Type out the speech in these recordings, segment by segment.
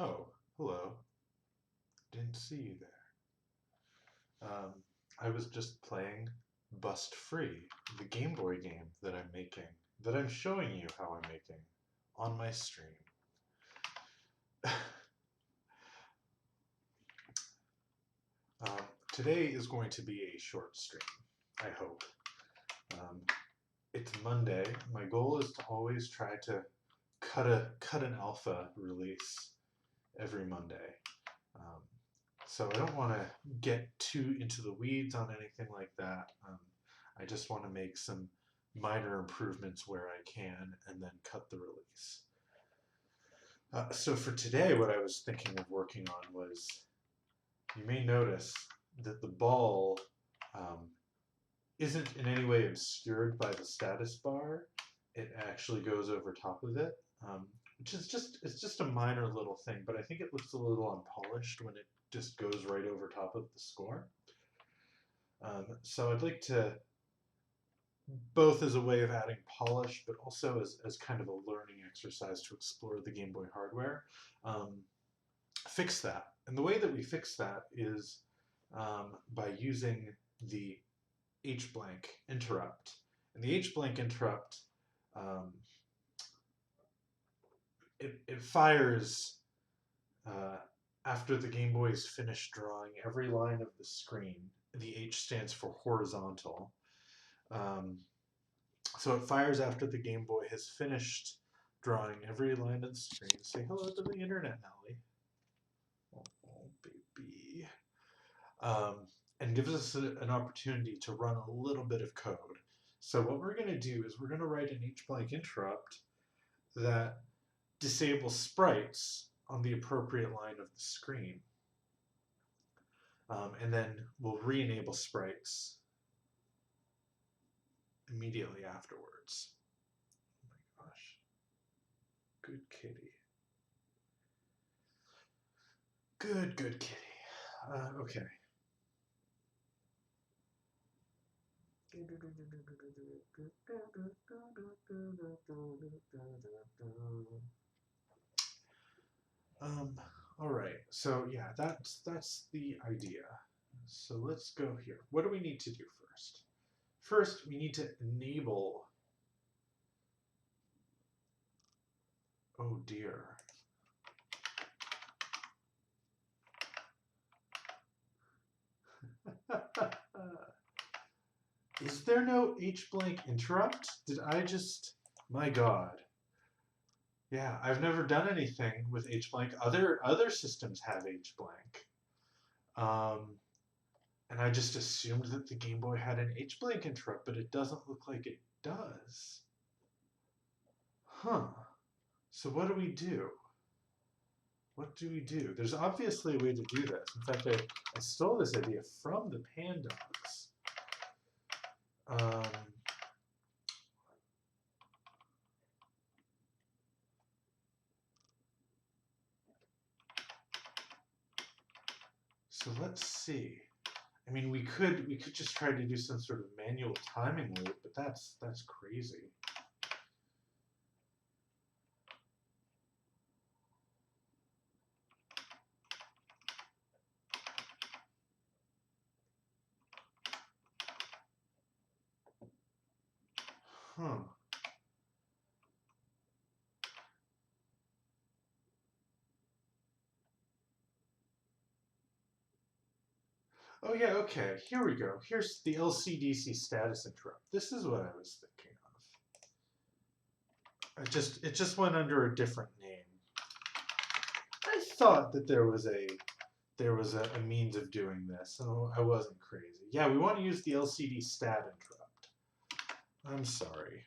Oh, hello. Didn't see you there. I was just playing Bust Free, the Game Boy game that I'm making, that I'm showing you how I'm making on my stream. Today is going to be a short stream, I hope. It's Monday. My goal is to always try to cut an alpha release every Monday. So I don't want to get too into the weeds on anything like that. I just want to make some minor improvements where I can and then cut the release. So for today, what I was thinking of working on was, you may notice that the ball isn't in any way obscured by the status bar. It actually goes over top of it, which is it's just a minor little thing, but I think it looks a little unpolished when it just goes right over top of the score. So I'd like to, both as a way of adding polish, but also as kind of a learning exercise to explore the Game Boy hardware, fix that. And the way that we fix that is by using the hblank interrupt. And the hblank interrupt, it fires after the Game Boy is finished drawing every line of the screen. The H stands for horizontal. So it fires after the Game Boy has finished drawing every line of the screen. Say hello to the internet, Nelly. Oh, baby. And gives us an opportunity to run a little bit of code. So what we're going to do is we're going to write an hblank interrupt that disables sprites on the appropriate line of the screen. And then we'll re-enable sprites immediately afterwards. Oh my gosh. Good kitty. Good kitty. Okay. All right. So yeah, that's the idea. So let's go here. What do we need to do first? First, we need to enable. Oh dear. Is there no hblank interrupt? Did I just... My God. Yeah, I've never done anything with hblank. Other systems have hblank. And I just assumed that the Game Boy had an hblank interrupt, but it doesn't look like it does. Huh. So what do we do? What do we do? There's obviously a way to do this. In fact, I stole this idea from the Pandogs. So let's see. I mean, we could just try to do some sort of manual timing loop, but that's crazy. Huh. Oh yeah, okay, here we go. Here's the Lcdc status interrupt. This is what I was thinking of. It just went under a different name. I thought that there was a means of doing this, so I wasn't crazy. Yeah, we want to use the LCD stat interrupt. I'm sorry.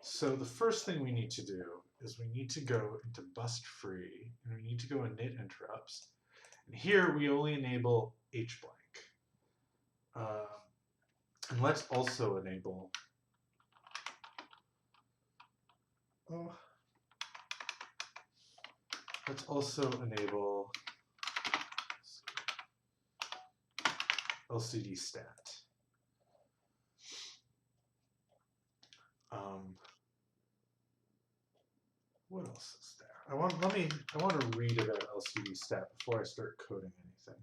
So the first thing we need to do is we need to go into bust free, and we need to go in init interrupts. And here we only enable hblank. And let's also enable Lcd stat. What else is there? I want to read about Lcd stat before I start coding anything.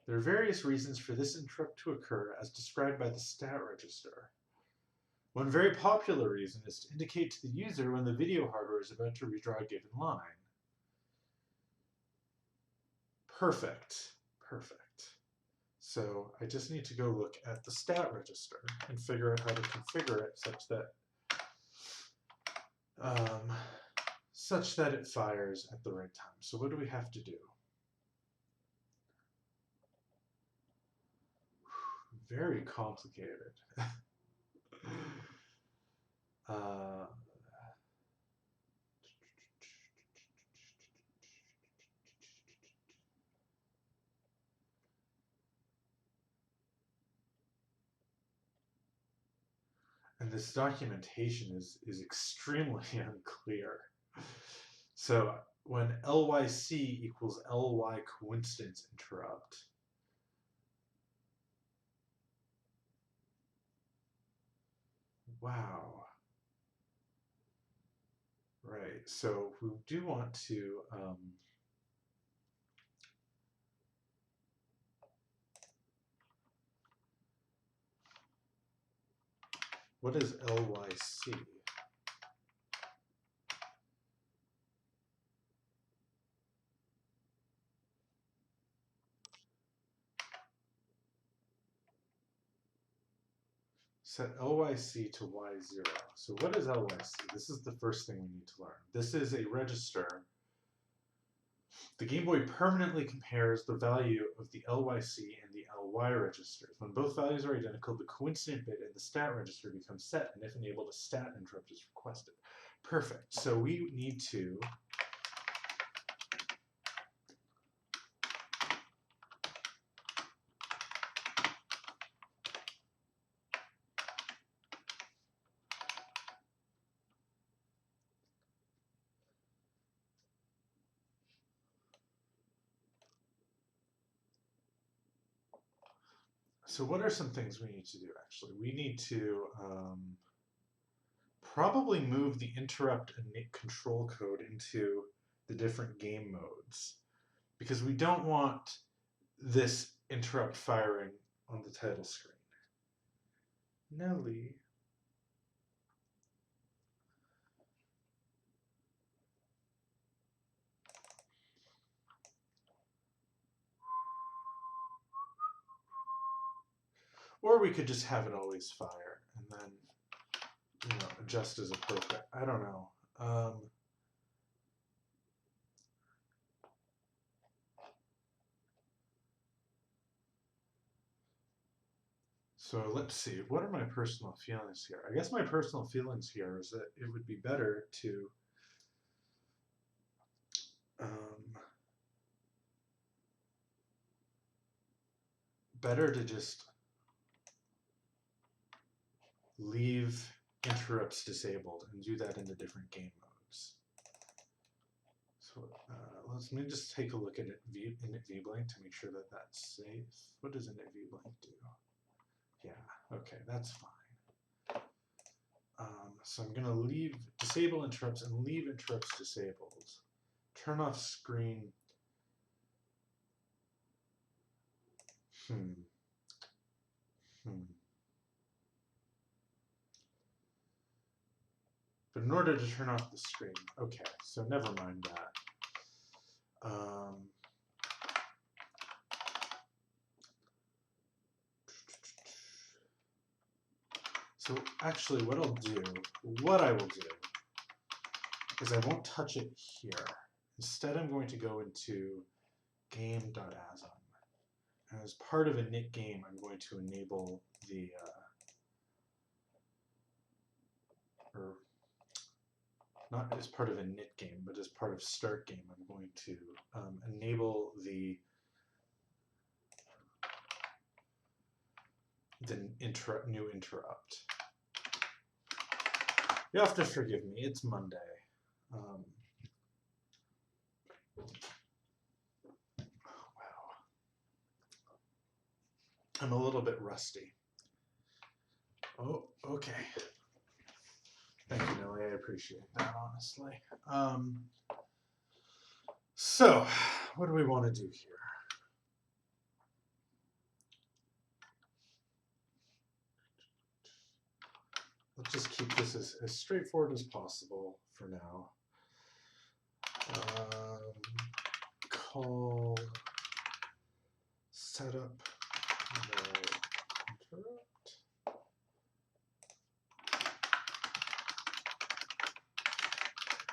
There are various reasons for this interrupt to occur as described by the stat register. One very popular reason is to indicate to the user when the video hardware is about to redraw a given line. Perfect. So I just need to go look at the stat register and figure out how to configure it such that it fires at the right time. So what do we have to do? Very complicated. And this documentation is extremely unclear. So when LYC equals LY coincidence interrupt, wow. Right, so we do want to what is LYC? Set LYC to Y0. So what is LYC? This is the first thing we need to learn. This is a register. The Game Boy permanently compares the value of the LYC and the LY registers. When both values are identical, the coincident bit in the stat register becomes set, and if enabled, a stat interrupt is requested. Perfect. So we need to So what are some things we need to do, actually? We need to probably move the interrupt and control code into the different game modes, because we don't want this interrupt firing on the title screen. Nelly. Or we could just have it always fire and then, adjust as appropriate. I don't know. So let's see. What are my personal feelings here? I guess my personal feelings here is that it would be better to just leave interrupts disabled and do that in the different game modes. So let me just take a look at it init hblank to make sure that that's safe. What does init hblank do? Yeah, okay, that's fine. So I'm going to disable interrupts and leave interrupts disabled. Turn off screen. But in order to turn off the screen, okay, so never mind that. So actually what I will do is I won't touch it here. Instead, I'm going to go into game.asm. And as part of a init game, I'm going to enable the or not as part of a knit game, but as part of start game, I'm going to enable the new interrupt. You have to forgive me, it's Monday. Wow. I'm a little bit rusty. Oh, okay. Thank you, Nelly. I appreciate that, honestly. So, what do we want to do here? Let's just keep this as straightforward as possible for now. Call setup the interrupt.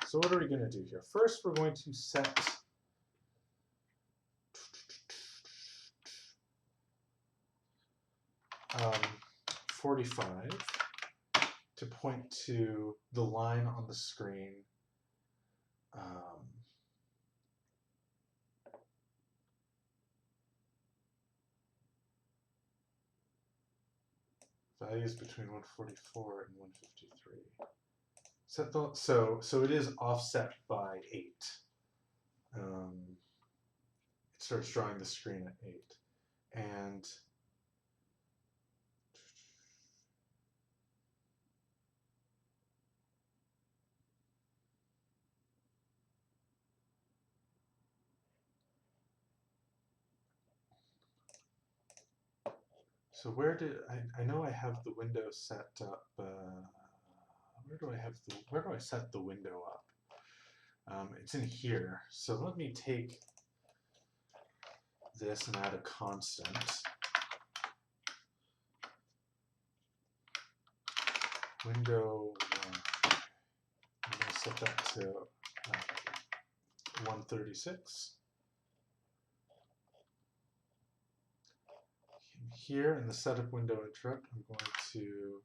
So what are we going to do here? First, we're going to set 45 to point to the line on the screen. Values between 144 and 153. Set the, so it is offset by 8. It starts drawing the screen at 8. And so where did I know I have the window set up? Where do I set the window up? It's in here. So let me take this and add a constant. Window 1. I'm going to set that to 136. Here in the setup window interrupt, I'm going to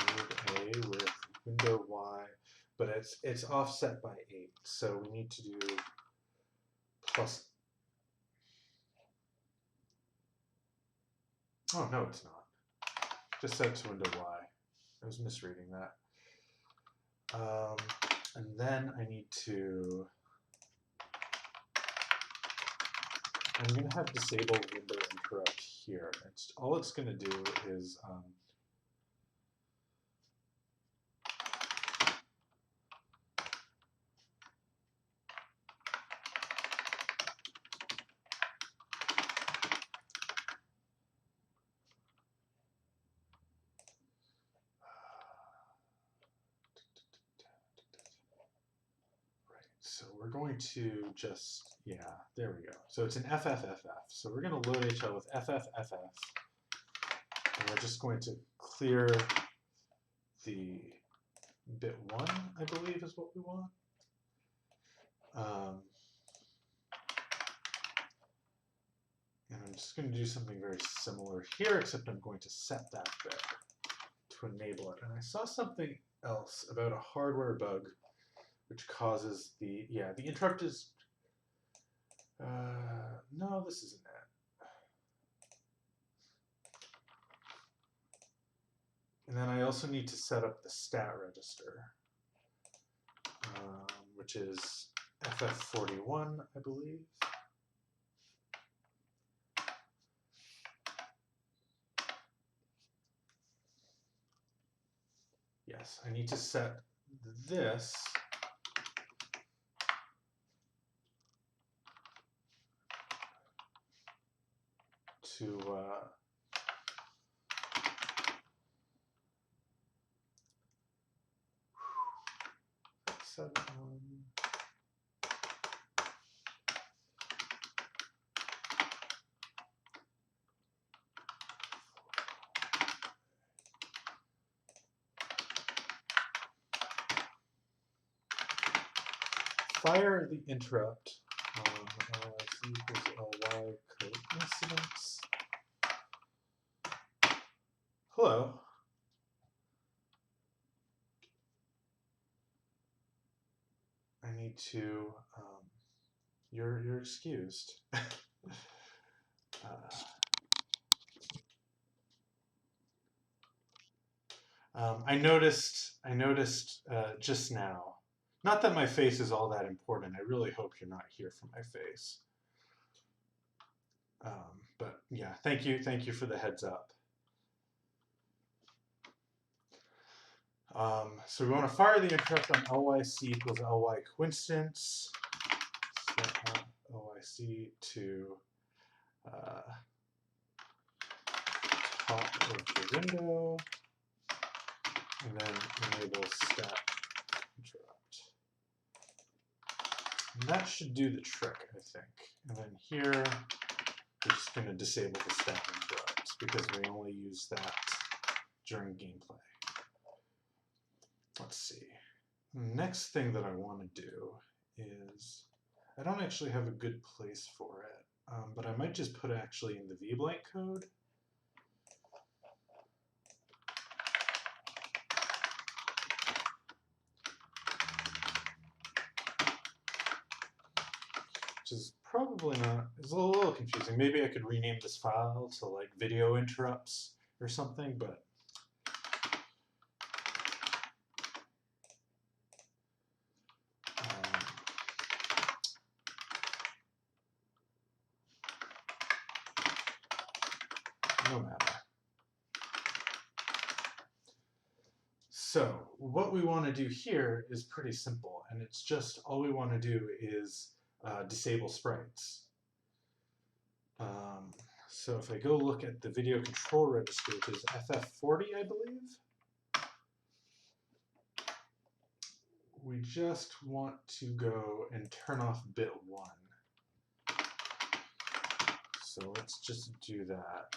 load A with window Y, but it's offset by 8, so we need to do plus. Oh no, it's not. Just set to window Y. I was misreading that. And then I need to. I'm going to have disable window interrupt here. All it's going to do is so we're going to just, yeah, there we go. So it's an FFFF. So we're going to load HL with FFFF. And we're just going to clear the bit 1, I believe is what we want. And I'm just going to do something very similar here, except I'm going to set that bit to enable it. And I saw something else about a hardware bug which causes the interrupt is, no, this isn't it. And then I also need to set up the stat register, which is FF41, I believe. Yes, I need to set this to fire the interrupt on C equals LY coincidence. Hello. need to, you're excused. I noticed just now, not that my face is all that important. I really hope you're not here for my face. But yeah, thank you for the heads up. So we want to fire the interrupt on lyc equals ly coinstance. Set lyc to top of the window, and then enable step interrupt. And that should do the trick, I think. And then here, we're just going to disable the step interrupt because we only use that during gameplay. Let's see. The next thing that I want to do is, I don't actually have a good place for it, but I might just put it actually in the hblank code. Which is probably not, it's a little confusing. Maybe I could rename this file to like video interrupts or something, but no matter. So what we want to do here is pretty simple, and it's just all we want to do is disable sprites. So if I go look at the video control register, which is FF40, I believe, we just want to go and turn off bit 1. So let's just do that.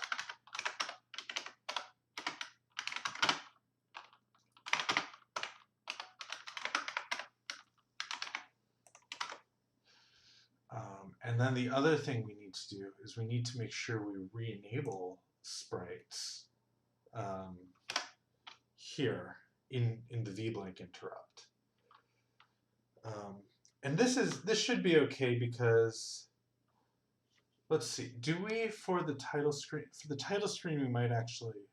And then the other thing we need to do is we need to make sure we re-enable sprites here in the hblank interrupt. And this should be okay because, let's see, do we for the title screen? For the title screen, we might actually.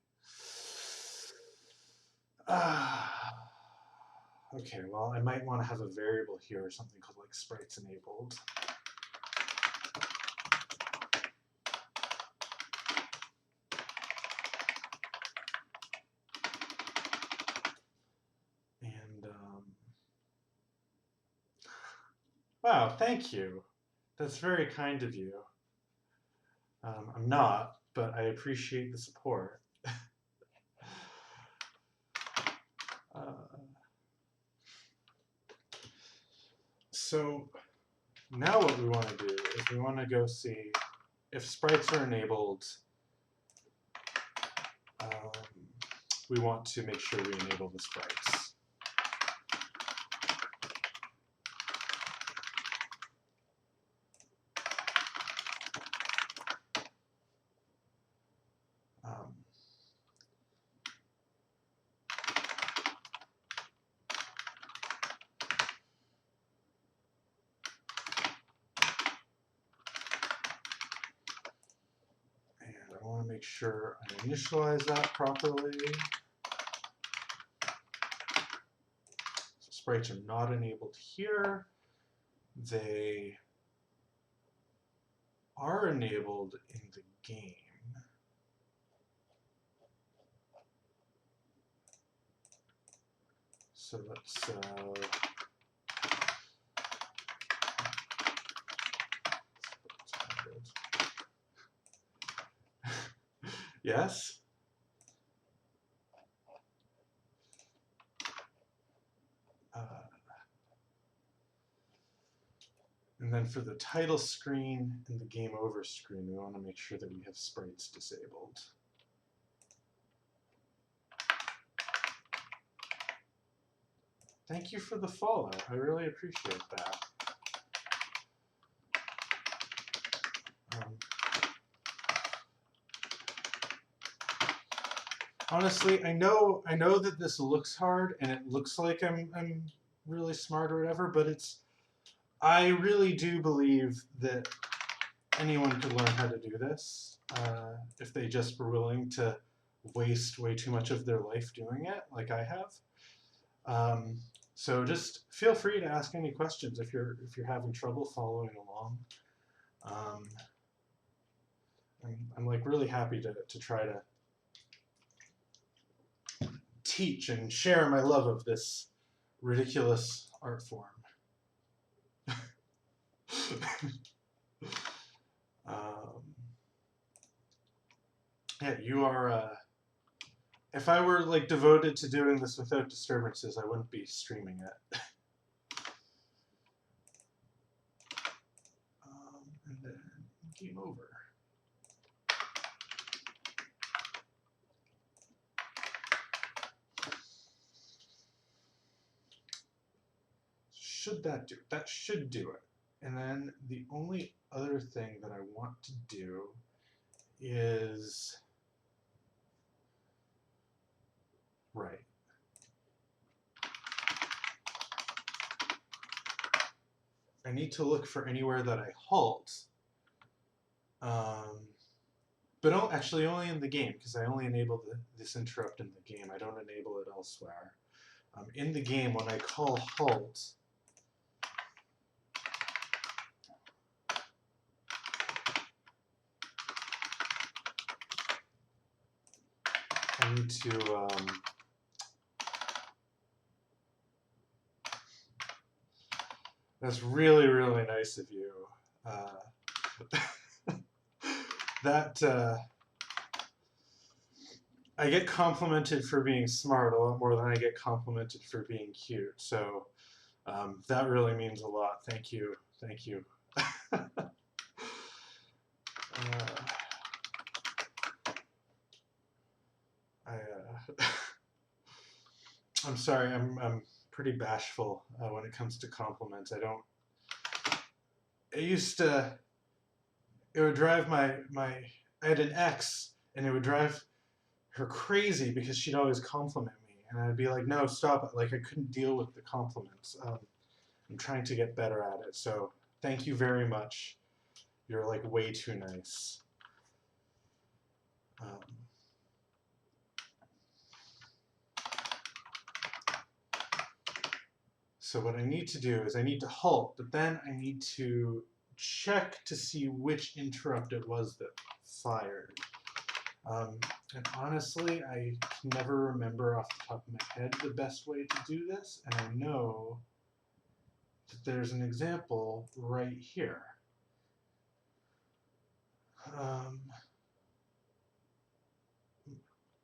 Okay, well, I might want to have a variable here or something called like sprites enabled. Wow, thank you. That's very kind of you. I'm not, but I appreciate the support. So now what we want to do is we want to go see if sprites are enabled. We want to make sure we enable the sprites. Make sure I initialize that properly. So sprites are not enabled here. They are enabled in the game. So let's yes. And then for the title screen and the game over screen, we want to make sure that we have sprites disabled. Thank you for the follow. I really appreciate that. Honestly, I know that this looks hard and it looks like I'm really smart or whatever, but it's I really do believe that anyone could learn how to do this if they just were willing to waste way too much of their life doing it, like I have. So just feel free to ask any questions if you're having trouble following along. I'm like really happy to try to teach and share my love of this ridiculous art form. Yeah, you are. If I were like devoted to doing this without disturbances, I wouldn't be streaming it. And then game over. Should that do it? That should do it. And then the only other thing that I want to do is, right. I need to look for anywhere that I halt. But actually only in the game, because I only enable this interrupt in the game. I don't enable it elsewhere. In the game, when I call halt, I need to that's really, really nice of you. I get complimented for being smart a lot more than I get complimented for being cute. So that really means a lot. Thank you. Thank you. I'm sorry. I'm pretty bashful when it comes to compliments. I don't. It used to. It would drive my. I had an ex, and it would drive her crazy because she'd always compliment me, and I'd be like, "No, stop it!" Like I couldn't deal with the compliments. I'm trying to get better at it. So thank you very much. You're like way too nice. So what I need to do is I need to halt, but then I need to check to see which interrupt it was that fired. And honestly, I can never remember off the top of my head the best way to do this, and I know that there's an example right here.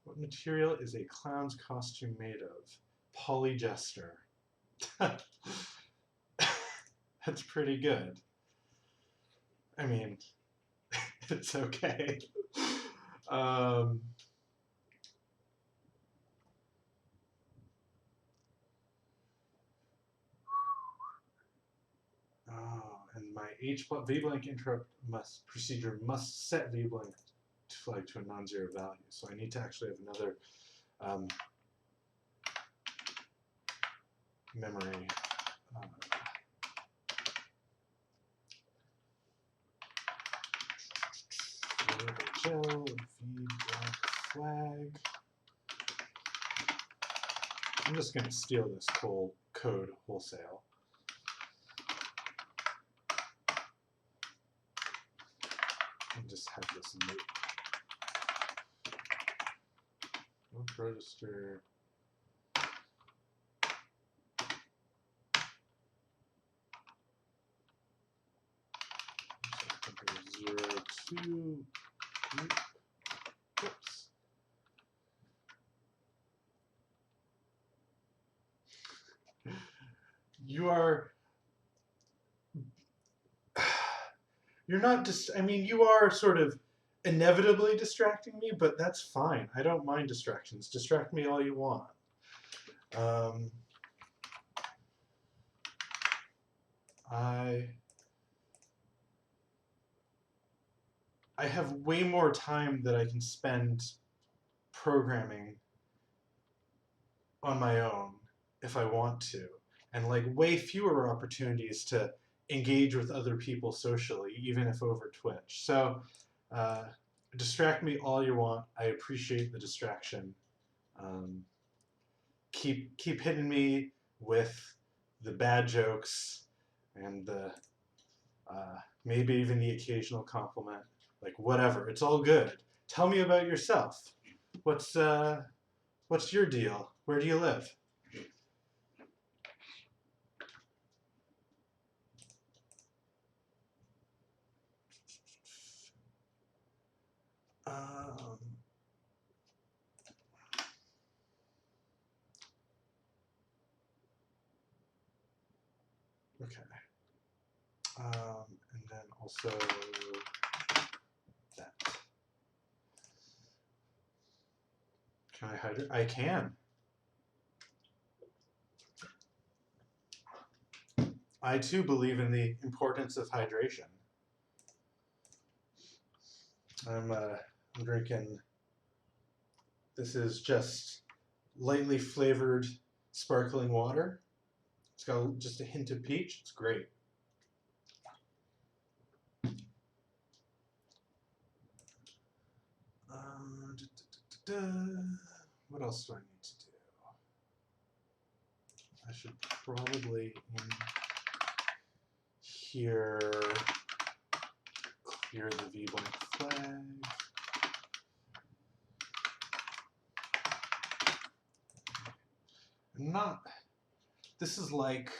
What material is a clown's costume made of? Polyester. That's pretty good. I mean, it's okay. And my hblank interrupt procedure must set hblank flag to a non-zero value. So I need to actually have another memory. hblank flag. I'm just going to steal this whole code wholesale. And just have this loop. Loop register. So 0, 2. Oops. You're not just, I mean, you are sort of inevitably distracting me, but that's fine. I don't mind distractions. Distract me all you want. I have way more time that I can spend programming on my own if I want to, and like way fewer opportunities to engage with other people socially, even if over Twitch. So distract me all you want. I appreciate the distraction. Keep hitting me with the bad jokes and the maybe even the occasional compliment. Like whatever, it's all good. Tell me about yourself. What's your deal? Where do you live? Okay. And then also that. Can I hydrate? I can. I too believe in the importance of hydration. I'm drinking. This is just lightly flavored sparkling water. It's got just a hint of peach. It's great. What else do I need to do? I should probably in here clear the hblank flag. This is like,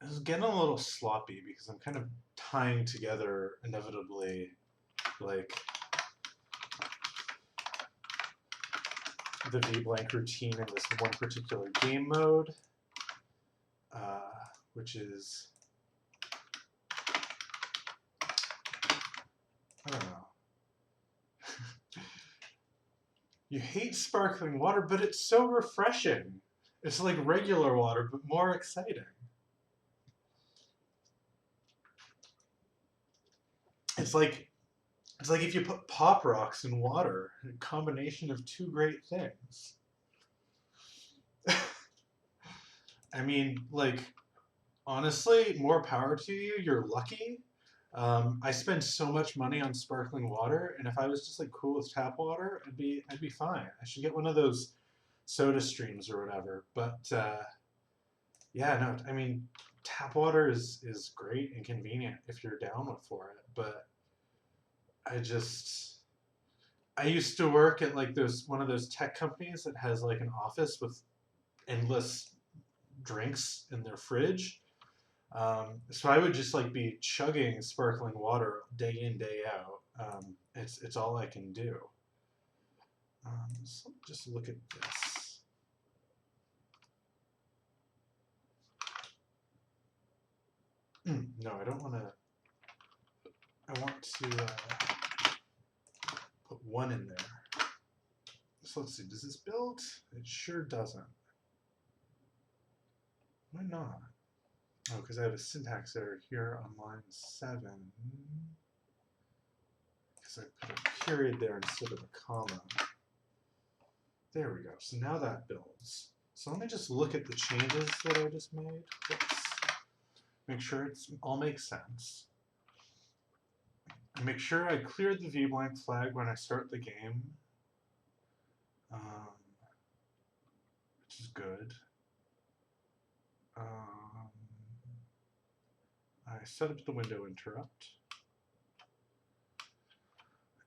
it's getting a little sloppy because I'm kind of tying together inevitably like the hblank routine in this one particular game mode, which is, I don't know. You hate sparkling water, but it's so refreshing. It's like regular water, but more exciting. It's like if you put Pop Rocks in water, a combination of two great things. I mean, like, honestly, more power to you. You're lucky. I spend so much money on sparkling water, and if I was just like cool with tap water, I'd be fine. I should get one of those soda streams or whatever. But yeah, no, I mean, tap water is great and convenient if you're down for it. But I used to work at like one of those tech companies that has like an office with endless drinks in their fridge. So I would just like be chugging sparkling water day in, day out. It's all I can do. So just look at this. No, I don't want to. I want to put one in there. So let's see, does this build? It sure doesn't. Why not? Oh, because I have a syntax error here on line 7. Because I put a period there instead of a comma. There we go. So now that builds. So let me just look at the changes that I just made. Oops. Make sure it all makes sense. And make sure I cleared the hblank flag when I start the game. Which is good. I set up the window interrupt,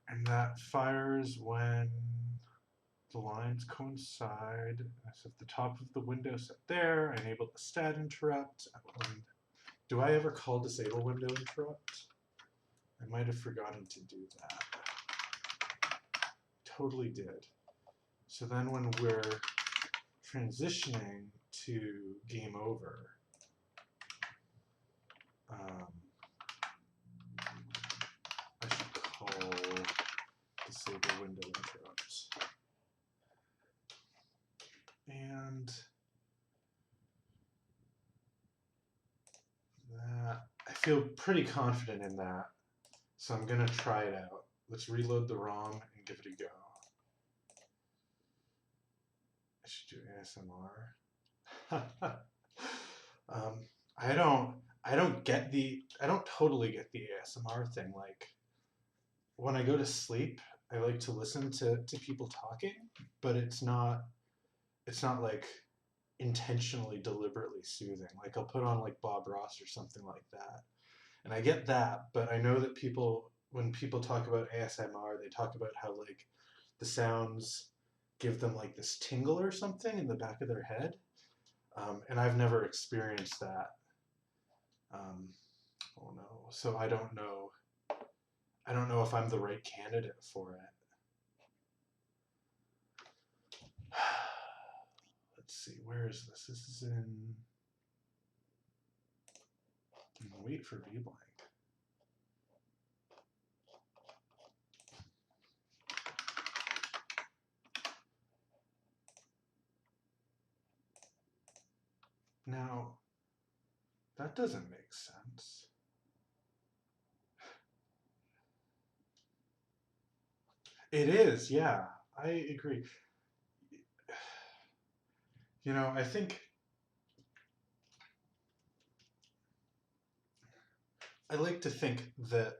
and that fires when the lines coincide. I set the top of the window set there. I enable the stat interrupt. Do I ever call disable window interrupt? I might have forgotten to do that. Totally did. So then when we're transitioning to game over, I should call disable window interrupt. And that, I feel pretty confident in that. So I'm going to try it out. Let's reload the ROM and give it a go. I should do ASMR. I don't totally get the ASMR thing. Like when I go to sleep, I like to listen to people talking, but it's not like intentionally deliberately soothing. Like I'll put on like Bob Ross or something like that. And I get that, but I know that people when people talk about ASMR, they talk about how like the sounds give them like this tingle or something in the back of their head. And I've never experienced that. Um, oh no. So I don't know. I don't know if I'm the right candidate for it. Let's see. Where is this? This is in. Wait for hblank. Now, that doesn't make sense. It is, yeah. I agree. You know, I like to think that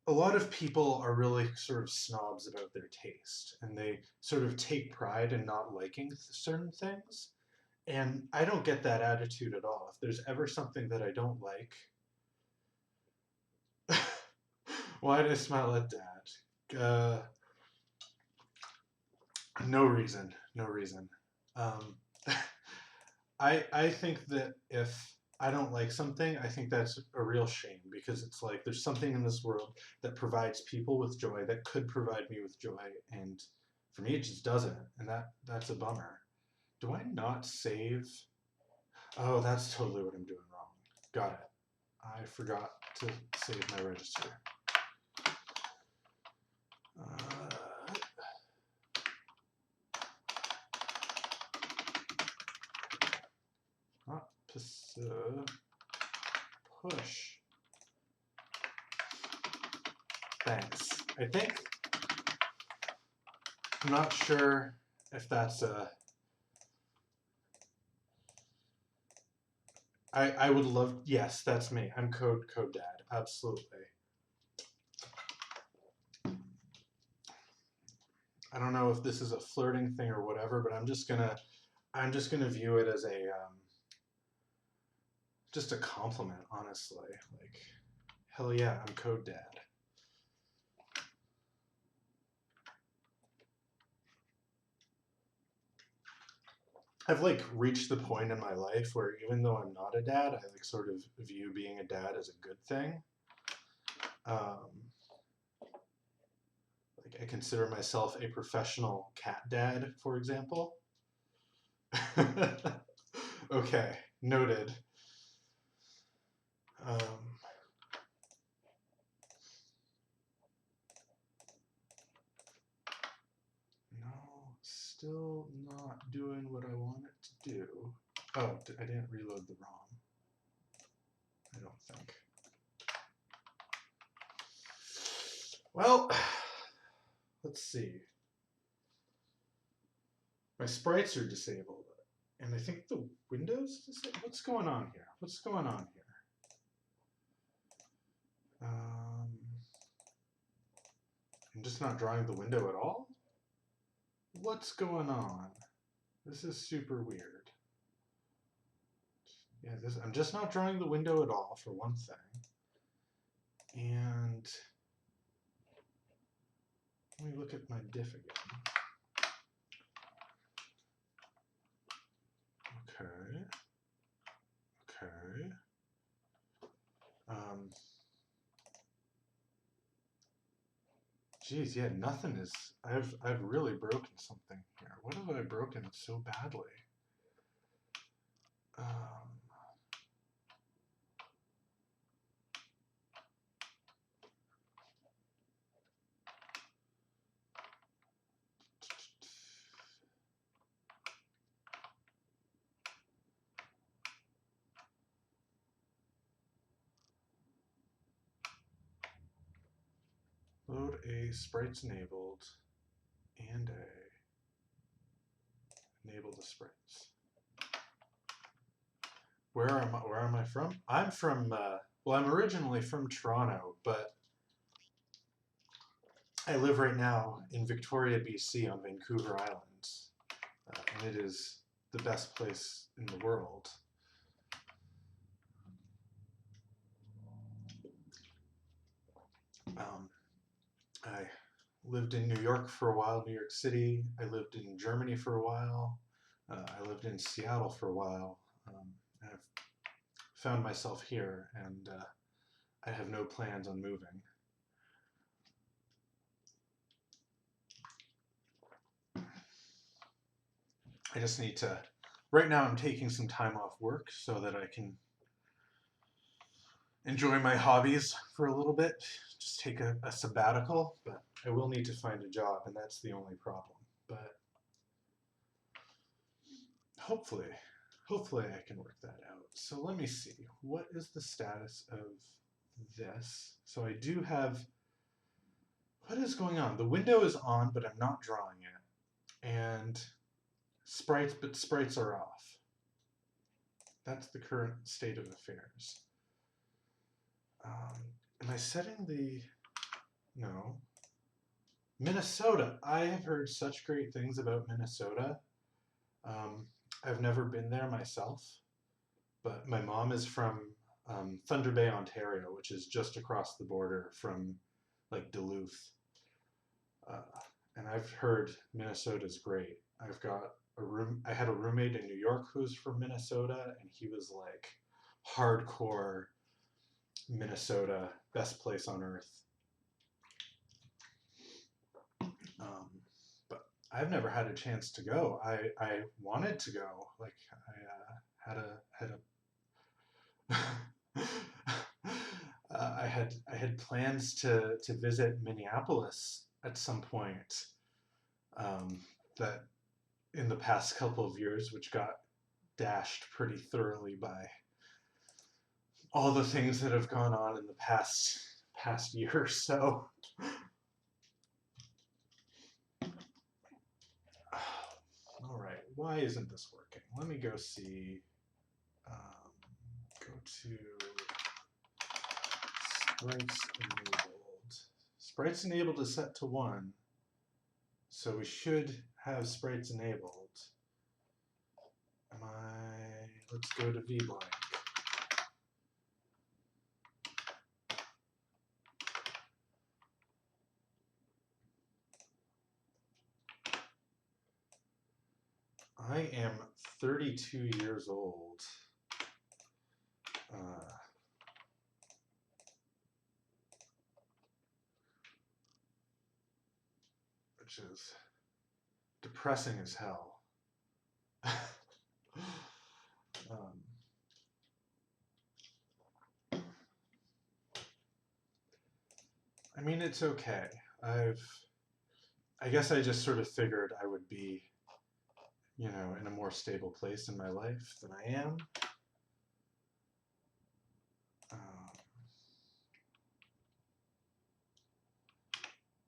a lot of people are really sort of snobs about their taste and they sort of take pride in not liking certain things. And I don't get that attitude at all. If there's ever something that I don't like, why did I smile at that? No reason. No reason. Um, I think that if I don't like something, I think that's a real shame because it's like there's something in this world that provides people with joy that could provide me with joy, and for me it just doesn't, and that's a bummer. Do I not save? Oh, that's totally what I'm doing wrong. Got it. I forgot to save my register. Push. Thanks. I'm not sure if that's a. I would love. Yes, that's me. I'm code dad. Absolutely. I don't know if this is a flirting thing or whatever, but I'm just gonna view it as a just a compliment, honestly. Like, hell yeah, I'm code dad. I've like reached the point in my life where even though I'm not a dad, I like sort of view being a dad as a good thing. Like I consider myself a professional cat dad, for example. Okay, noted. No, still not doing what I want it to do. Oh, I didn't reload the ROM. I don't think. Well, let's see. My sprites are disabled, and I think the window's disabled. What's going on here? What's going on here? I'm just not drawing the window at all? What's going on? This is super weird. Yeah, I'm just not drawing the window at all, for one thing. And let me look at my diff again. Okay. Okay. Geez, yeah, nothing is. I've really broken something here. What have I broken so badly? Load a sprites enabled and a enable the sprites. Where am I from? I'm from, well, I'm originally from Toronto, but I live right now in Victoria, BC on Vancouver Island, and it is the best place in the world. I lived in New York for a while, New York City. I lived in Germany for a while. I lived in Seattle for a while. I've found myself here, and I have no plans on moving. I just need to, right now I'm taking some time off work so that I can enjoy my hobbies for a little bit, just take a sabbatical, but I will need to find a job, and that's the only problem. But hopefully I can work that out. So let me see, what is the status of this? So I do have, what is going on? The window is on, but I'm not drawing it. And sprites are off. That's the current state of affairs. Am I setting the, no. Minnesota, I have heard such great things about Minnesota. I've never been there myself, but my mom is from Thunder Bay, Ontario, which is just across the border from like Duluth. And I've heard Minnesota's great. I had a roommate in New York who's from Minnesota, and he was like hardcore Minnesota, best place on earth. But I've never had a chance to go. I wanted to go. Like I had plans to visit Minneapolis at some point. That in the past couple of years, which got dashed pretty thoroughly by all the things that have gone on in the past year or so. All right, why isn't this working? Let me go see. Go to sprites enabled. Sprites enabled is set to 1, so we should have sprites enabled. Let's go to hblank. I am 32 years old. Which is depressing as hell. I mean, it's okay. I guess I just sort of figured I would be, you know, in a more stable place in my life than I am.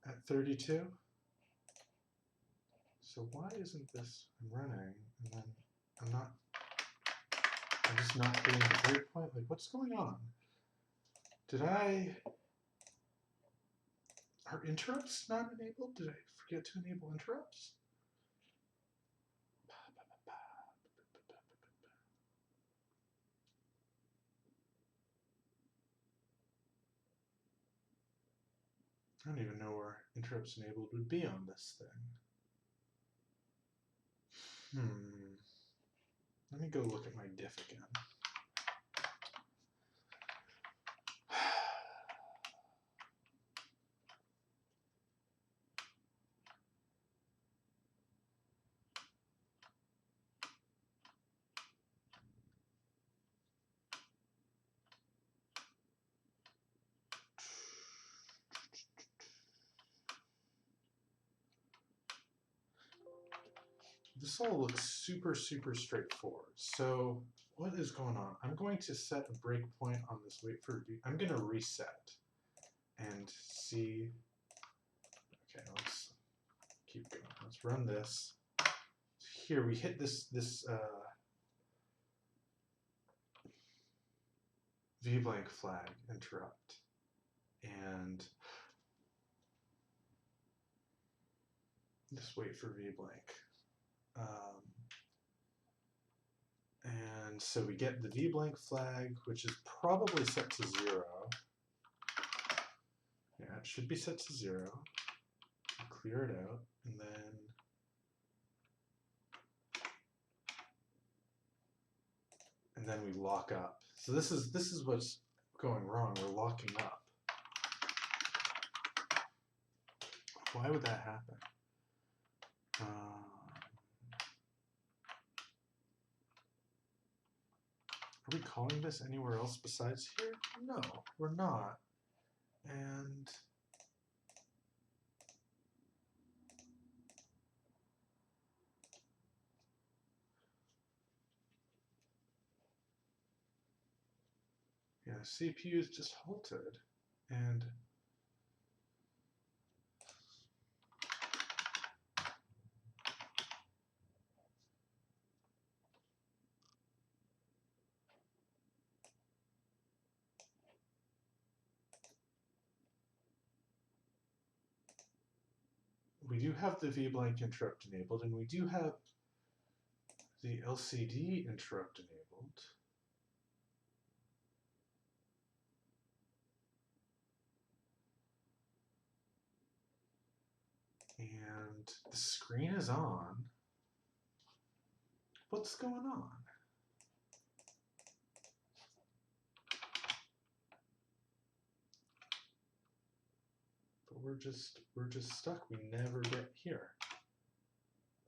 At 32. So why isn't this running? And then I'm just not getting the breakpoint. Like, what's going on? Are interrupts not enabled? Did I forget to enable interrupts? I don't even know where interrupts enabled would be on this thing. Let me go look at my diff again. This all looks super straightforward. So what is going on? I'm going to set a breakpoint on this I'm going to reset and see. Okay, let's keep going. Let's run this. here we hit this hblank flag interrupt, and just wait for hblank. And so we get the hblank flag, which is probably set to 0. Yeah, it should be set to 0. Clear it out, and then we lock up. So this is what's going wrong. We're locking up. Why would that happen? Are we calling this anywhere else besides here? No, we're not. And yeah, CPU is just halted, and we do have the hblank interrupt enabled, and we do have the LCD interrupt enabled. And the screen is on. What's going on? But we're just stuck. We never get here.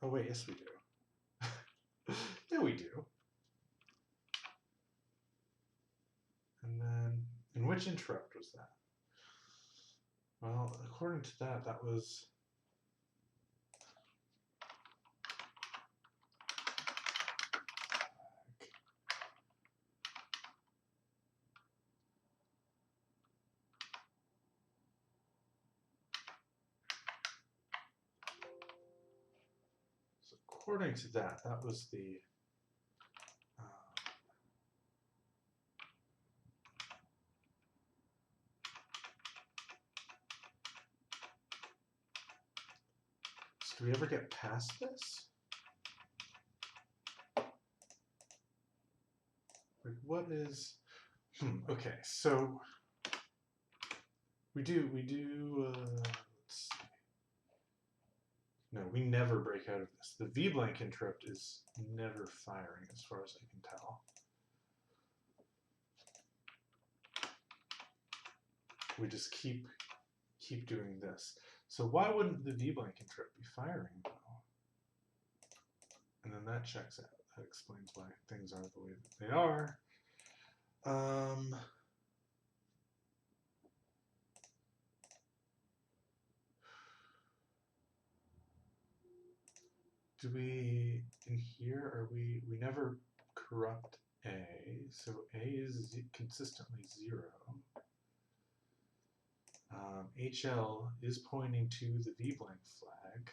Oh wait, yes we do. Yeah, we do. And then, which interrupt was that? Well, according to that, that was according to that, that was the so do we ever get past this? Like, what is? Okay, so we do. Let's see. No, we never break out of this. The hblank interrupt is never firing, as far as I can tell. We just keep doing this. So why wouldn't the hblank interrupt be firing though? And then that checks out. That explains why things are the way that they are. Do we, in here, we never corrupt A, so A is consistently 0. HL is pointing to the hblank flag.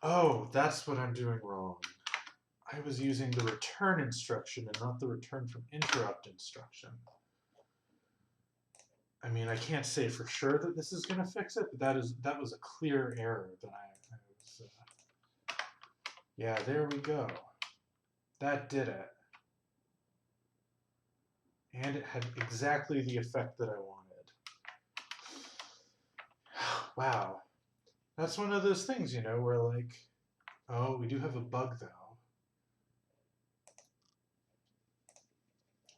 Oh, that's what I'm doing wrong. I was using the return instruction and not the return from interrupt instruction. I mean, I can't say for sure that this is going to fix it, but that was a clear error that I was. Yeah, there we go. That did it. And it had exactly the effect that I wanted. Wow. That's one of those things, you know, where like, oh, we do have a bug though.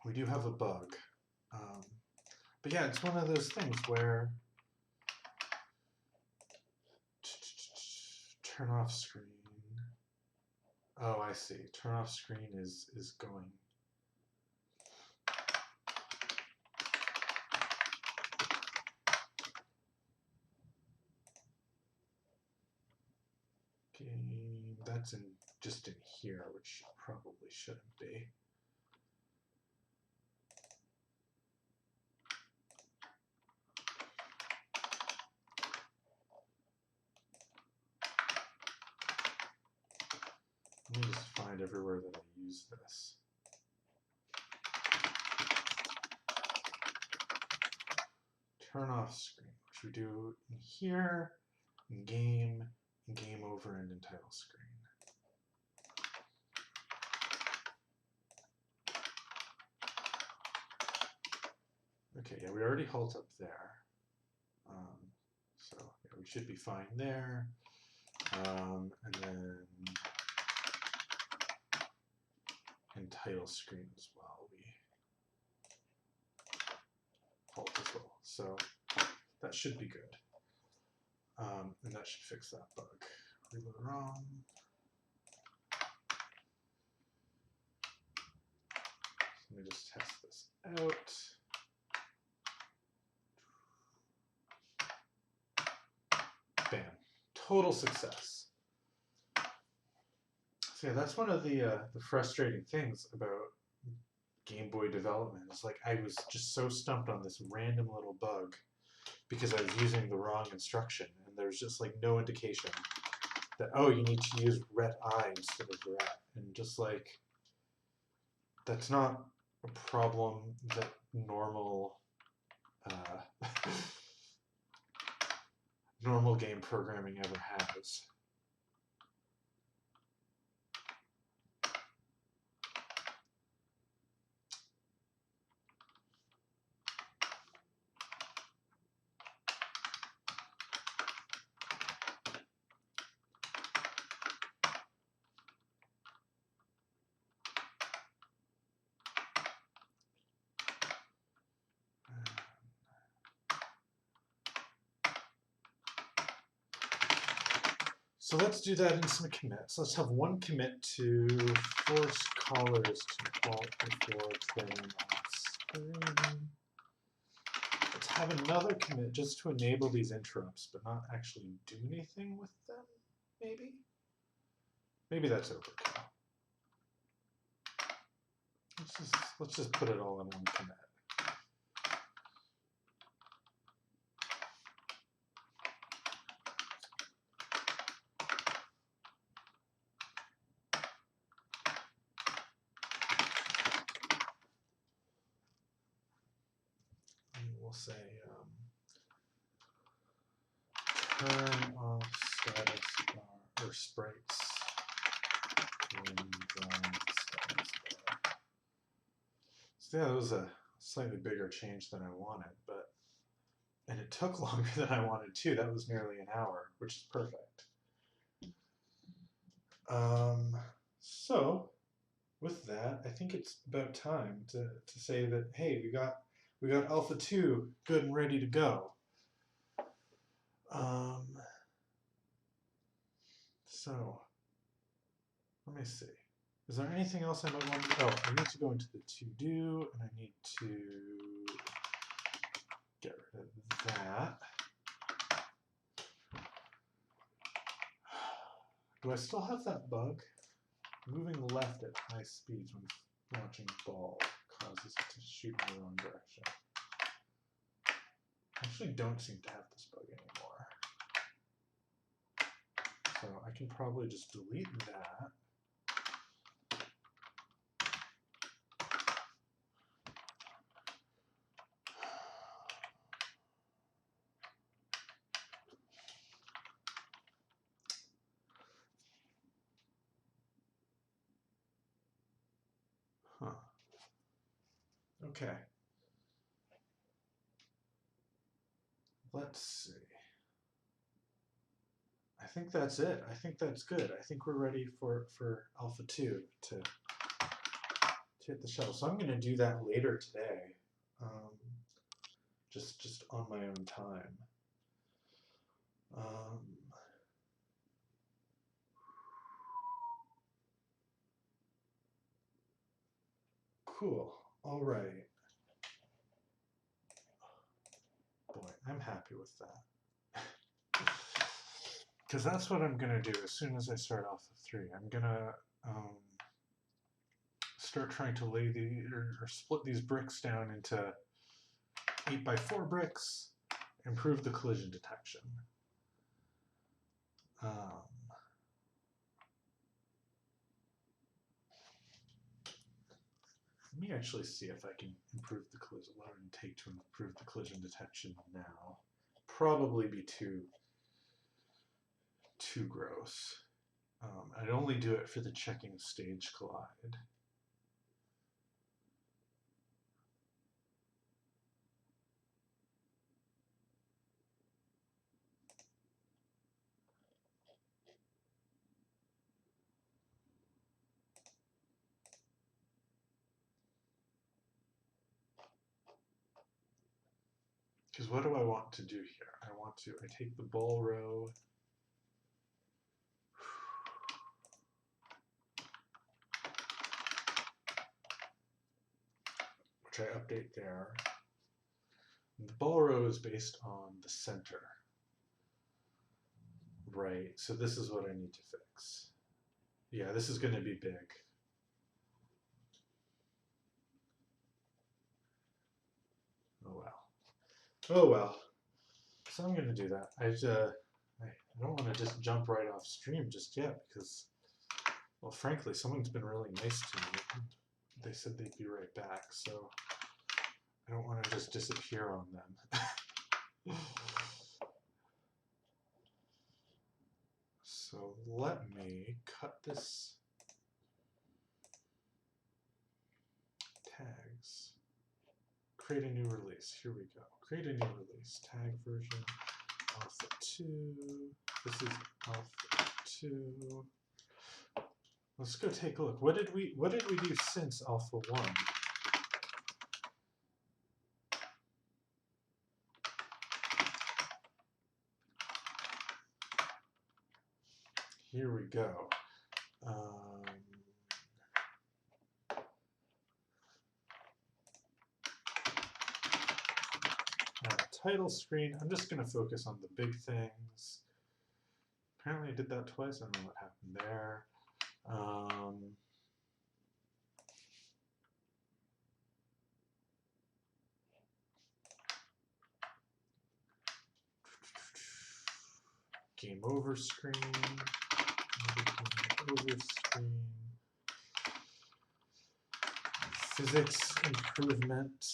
We do have a bug. But yeah, it's one of those things where turn off screen. Oh, I see. Turn off screen is going. Okay, that's just in here, which probably shouldn't be. Let me just find everywhere that I use this. Turn off screen, which we do in here, in game over, and in title screen. Okay, yeah, we already halt up there. So yeah, we should be fine there. And then in title screen as well, we halt as well. So that should be good. And that should fix that bug. Reload ROM. So let me just test this out. Bam. Total success. So yeah, that's one of the frustrating things about Game Boy development. It's like I was just so stumped on this random little bug because I was using the wrong instruction, and there's just like no indication that, oh, you need to use RETI instead of RET. And just like, that's not a problem that normal normal game programming ever has. So let's do that in some commits. Let's have one commit to force callers to halt before turning off screen. Let's have another commit just to enable these interrupts, but not actually do anything with them, maybe? Maybe that's overkill. Let's just put it all in one commit. We'll say turn off status bar or sprites in status bar. So yeah, that was a slightly bigger change than I wanted, and it took longer than I wanted too. That was nearly an hour, which is perfect. So with that, I think it's about time to say that, hey, we got Alpha 2 good and ready to go. So let me see. Is there anything else I might want to do? Oh, I need to go into the to-do, and I need to get rid of that. Do I still have that bug? Moving left at high speeds when launching ball causes it to shoot in the wrong direction. I actually don't seem to have this bug anymore. So I can probably just delete that. Huh. Okay. Let's see. I think that's it. I think that's good. I think we're ready for Alpha 2 to hit the shuttle. So I'm going to do that later today, just on my own time. Cool. All right. Boy, I'm happy with that. Because that's what I'm going to do as soon as I start off with 3. I'm going to start trying to lay or split these bricks down into 8x4 bricks, improve the collision detection. Let me actually see if I can improve the collision. What would it take to improve the collision detection now? Probably be too gross. I'd only do it for the checking stage collide. Because what do I want to do here? I take the ball row, which I update there. And the ball row is based on the center. Right, so this is what I need to fix. Yeah, this is going to be big. Oh well. Oh well. So I'm going to do that. I don't want to just jump right off stream just yet because, well, frankly, someone's been really nice to me. They said they'd be right back, so I don't want to just disappear on them. So let me cut this tags. Create a new release. Here we go. Create a new release. Tag version alpha 2. This is alpha 2. Let's go take a look. What did we do since alpha 1? Here we go. Now the title screen, I'm just going to focus on the big things. Apparently I did that twice. I don't know what happened there. Game over screen. Game over screen. Physics improvement.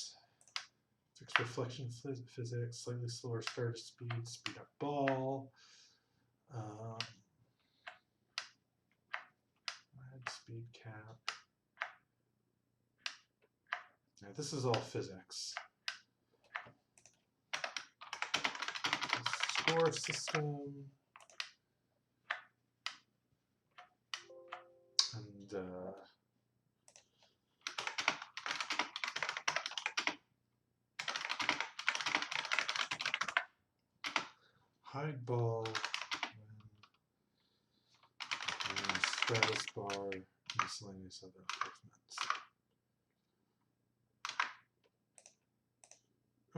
Fixed reflection physics. Slightly slower starter speed. Speed up ball. Add speed cap. Now this is all physics. Score system. And hide ball and status bar, miscellaneous other improvements.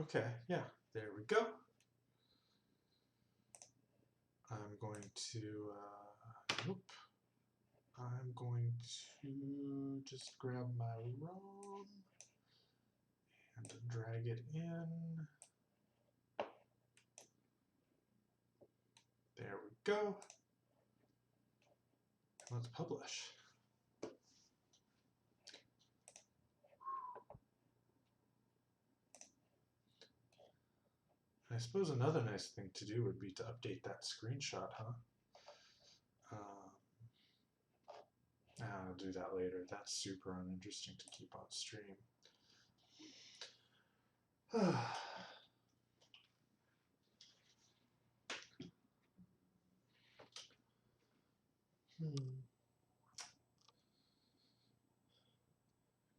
Okay, yeah, there we go. I'm going to, I'm going to just grab my ROM and drag it in. There we go. Let's publish. I suppose another nice thing to do would be to update that screenshot, huh? I'll do that later. That's super uninteresting to keep on stream.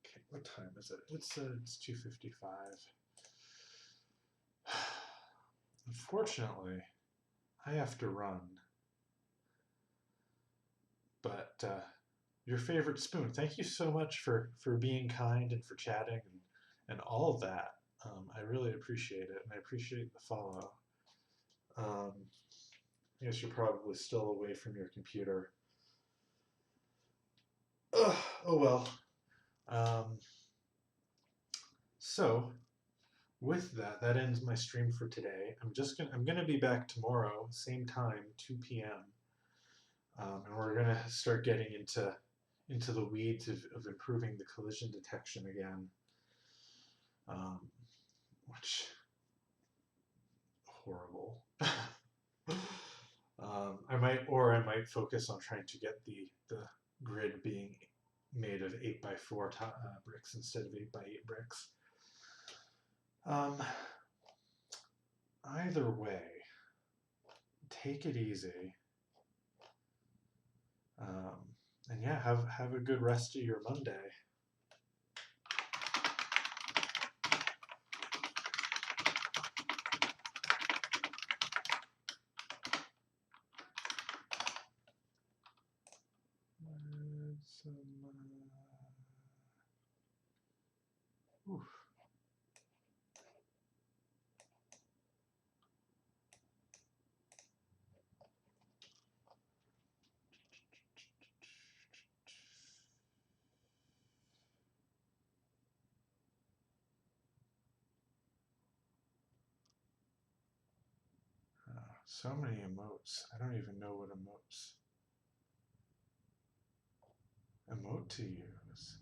Okay, what time is it? It's 2:55. Unfortunately, I have to run. But your favorite spoon, thank you so much for being kind and for chatting and all of that. I really appreciate it, and I appreciate the follow. I guess you're probably still away from your computer. Oh well. So with that ends my stream for today. I'm gonna be back tomorrow, same time, 2 p.m. And we're gonna start getting into into the weeds of improving the collision detection again, which horrible. I might focus on trying to get the grid being made of 8x4 bricks instead of 8x8 bricks. Either way, take it easy. And yeah, have a good rest of your Monday. Oof. So many emotes. I don't even know what emote to use.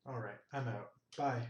All right, I'm out. Bye.